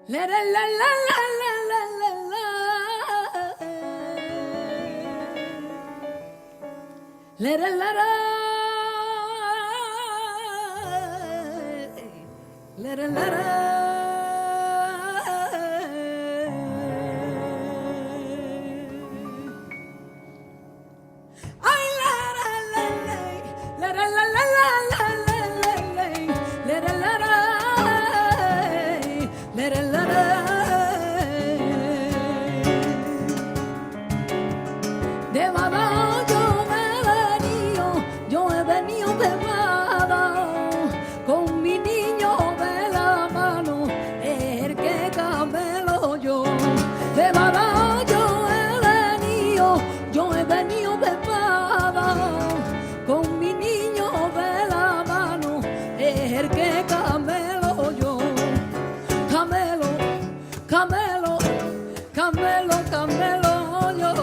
La la la la la la la la. La la la la. La la la la. Ay la la la la. La la la la la la la la. La la la la. De Bada yo he venido de Bada, con mi niño de la mano, el que camelo yo. De Bada yo he venido de Bada, con mi niño de la mano, el que camelo yo. Camelo, camelo, camelo, camelo yo.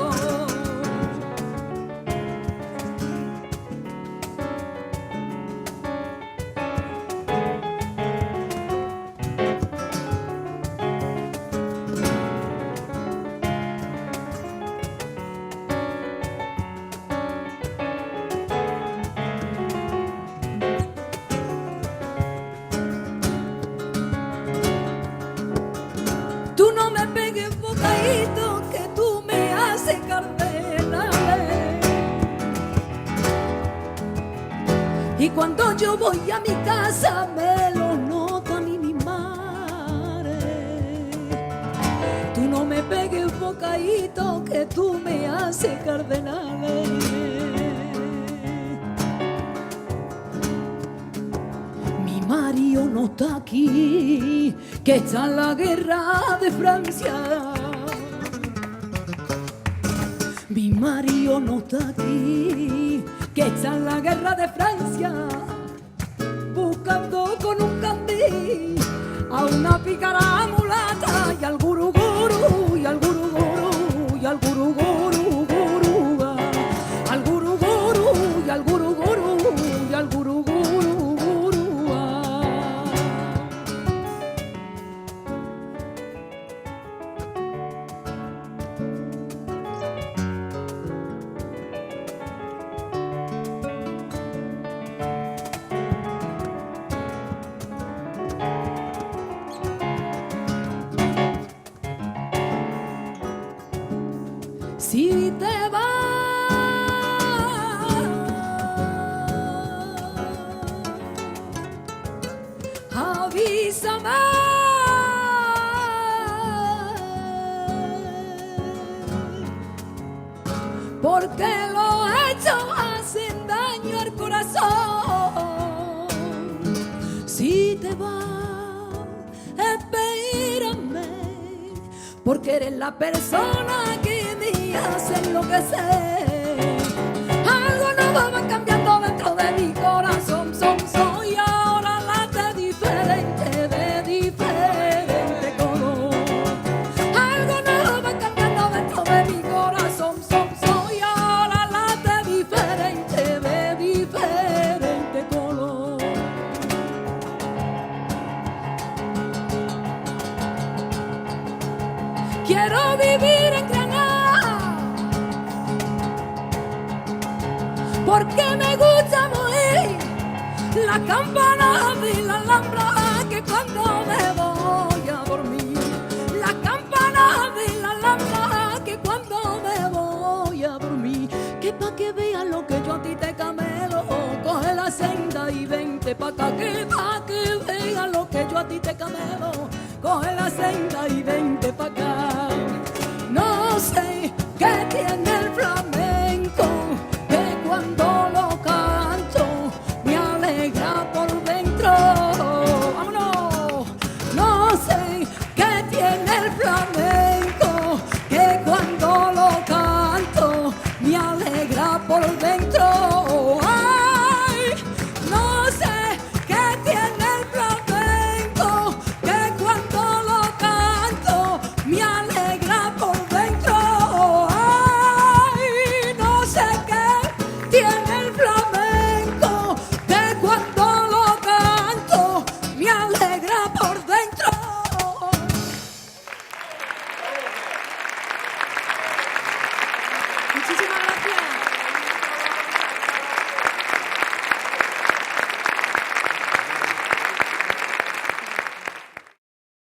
Tú no me pegues bocadito, que tú me haces cardenales. Y cuando yo voy a mi casa me lo nota ni mi madre. Tú no me pegues bocadito, que tú me haces cardenales. Mi marido no está aquí, que está en la guerra de Francia. Mi marido no está aquí, que está en la guerra de Francia, buscando con un candil a una pícara mulata y al guru guru, y al guru guru, y al guru guru guruga, al guru guru, y al guru guru, y al guru guru. Si te vas, avísame, porque los hechos hacen daño al corazón. Si te vas, espérame, porque eres la persona que me hace enloquecer. Algo nuevo va cambiando dentro de mi corazón. Soy ahora late diferente, de diferente color. Algo nuevo va cambiando dentro de mi corazón. Soy ahora late diferente, de diferente color. Quiero vivir en Granada, porque me gusta oír la campana de la Alhambra, que cuando me voy a dormir. La campana de la Alhambra, que cuando me voy a dormir. Que pa' que veas lo que yo a ti te camelo, coge la senda y vente pa' acá. Que pa' que veas lo que yo a ti te camelo, coge la senda y vente pa' acá. No sé qué tiene el flamenco, que cuando lo canto me alegra por dentro. ¡Vámonos! No sé qué tiene el flamenco, que cuando lo canto me alegra por dentro. ¡Ay! Muchísimas